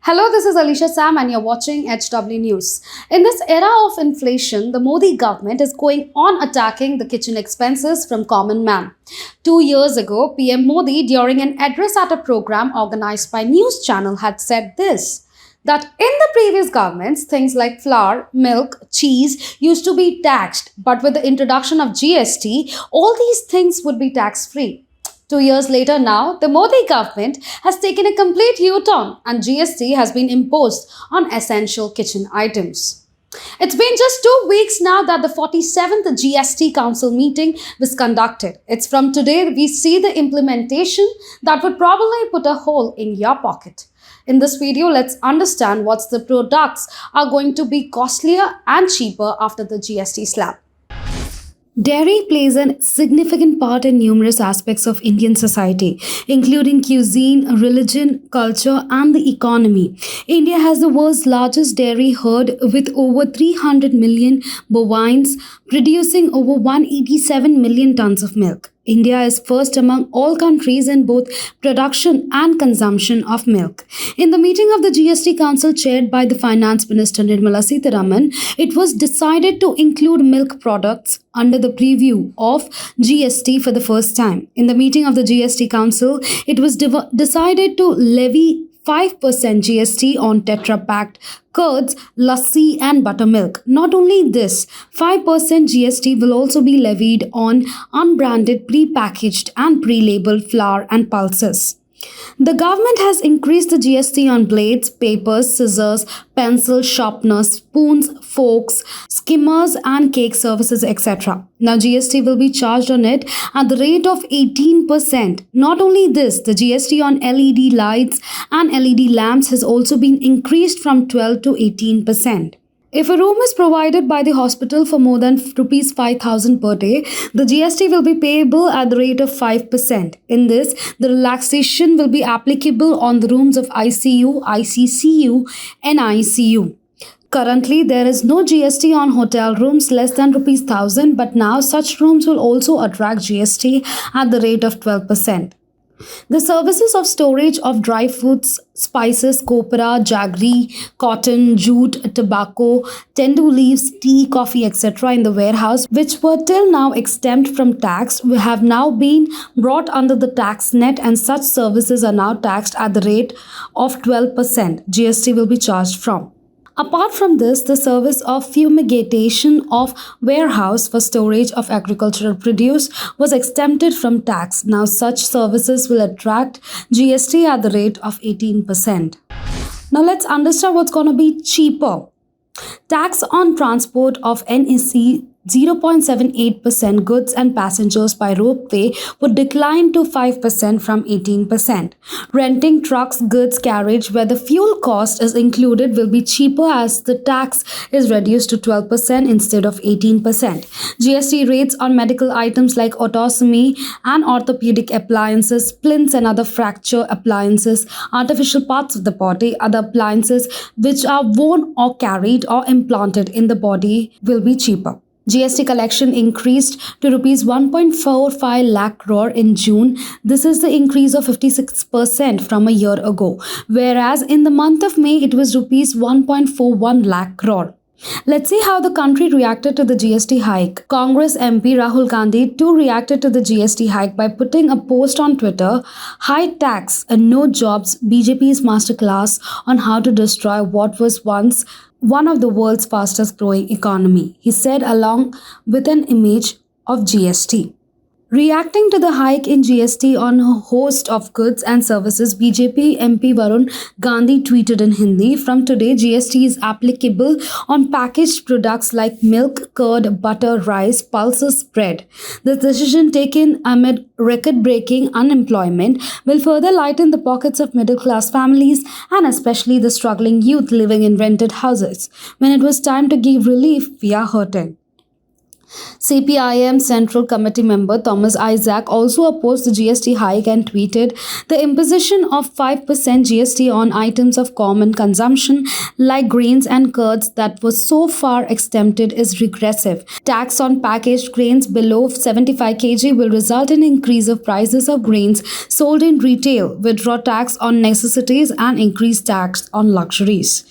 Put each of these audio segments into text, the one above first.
Hello, this is Alicia Sam and you're watching HW News. In this era of inflation, the Modi government is going on attacking the kitchen expenses from common man. 2 years ago, PM Modi, during an address at a program organized by news channel, had said this, that in the previous governments, things like flour, milk, cheese used to be taxed, but with the introduction of GST, all these things would be tax-free. 2 years later now, the Modi government has taken a complete U-turn and GST has been imposed on essential kitchen items. It's been just 2 weeks now that the 47th GST Council meeting was conducted. It's from today we see the implementation that would probably put a hole in your pocket. In this video, let's understand what the products are going to be costlier and cheaper after the GST slap. Dairy plays a significant part in numerous aspects of Indian society, including cuisine, religion, culture, and the economy. India has the world's largest dairy herd with over 300 million bovines, producing over 187 million tons of milk. India is first among all countries in both production and consumption of milk. In the meeting of the GST Council chaired by the Finance Minister Nirmala Sitharaman, it was decided to include milk products under the preview of GST for the first time. In the meeting of the GST Council, it was decided to levy 5% GST on tetra-packed curds, lassi and buttermilk. Not only this, 5% GST will also be levied on unbranded, pre-packaged and pre-labeled flour and pulses. The government has increased the GST on blades, papers, scissors, pencils, sharpeners, spoons, forks, skimmers and cake services, etc. Now GST will be charged on it at the rate of 18%. Not only this, the GST on LED lights and LED lamps has also been increased from 12 to 18%. If a room is provided by the hospital for more than Rs 5,000 per day, the GST will be payable at the rate of 5%. In this, the relaxation will be applicable on the rooms of ICU, ICCU, and ICU. Currently, there is no GST on hotel rooms less than Rs 1,000, but now such rooms will also attract GST at the rate of 12%. The services of storage of dry fruits, spices, copra, jaggery, cotton, jute, tobacco, tendu leaves, tea, coffee, etc. in the warehouse, which were till now exempt from tax, have now been brought under the tax net, and such services are now taxed at the rate of 12%. GST will be charged from. Apart from this, the service of fumigation of warehouse for storage of agricultural produce was exempted from tax. Now such services will attract GST at the rate of 18%. Now let's understand what's going to be cheaper. Tax on transport of NEC 0.78% goods and passengers by ropeway would decline to 5% from 18%. Renting trucks, goods carriage where the fuel cost is included will be cheaper as the tax is reduced to 12% instead of 18%. GST rates on medical items like ototomy and orthopedic appliances, splints and other fracture appliances, artificial parts of the body, other appliances which are worn or carried or implanted in the body will be cheaper. GST collection increased to Rs 1.45 lakh crore in June. This is the increase of 56% from a year ago, whereas in the month of May it was Rs 1.41 lakh crore. Let's see how the country reacted to the GST hike. Congress MP Rahul Gandhi too reacted to the GST hike by putting a post on Twitter, "High tax and no jobs, BJP's masterclass on how to destroy what was once one of the world's fastest growing economy," he said along with an image of GST. Reacting to the hike in GST on a host of goods and services, BJP MP Varun Gandhi tweeted in Hindi, "From today, GST is applicable on packaged products like milk, curd, butter, rice, pulses, bread. The decision taken amid record-breaking unemployment will further lighten the pockets of middle-class families and especially the struggling youth living in rented houses. When it was time to give relief, we are hurting." CPIM Central Committee member Thomas Isaac also opposed the GST hike and tweeted, "The imposition of 5% GST on items of common consumption like grains and curds that was so far exempted is regressive. Tax on packaged grains below 75 kg will result in increase of prices of grains sold in retail, withdraw tax on necessities and increase tax on luxuries."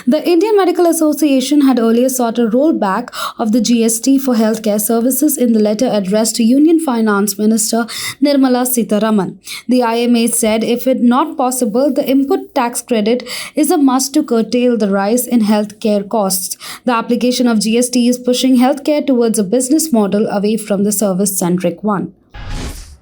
The Indian Medical Association had earlier sought a rollback of the GST for healthcare services in the letter addressed to Union Finance Minister Nirmala Sitharaman. The IMA said if it not possible, the input tax credit is a must to curtail the rise in healthcare costs. The application of GST is pushing healthcare towards a business model away from the service-centric one.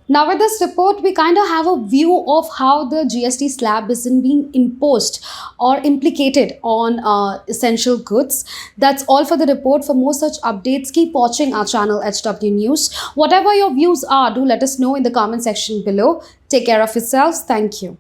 Now, with this report, we kind of have a view of how the GST slab isn't being imposed or implicated on essential goods. That's all for the report. For more such updates, keep watching our channel HW News. Whatever your views are, do let us know in the comment section below. Take care of yourselves. Thank you.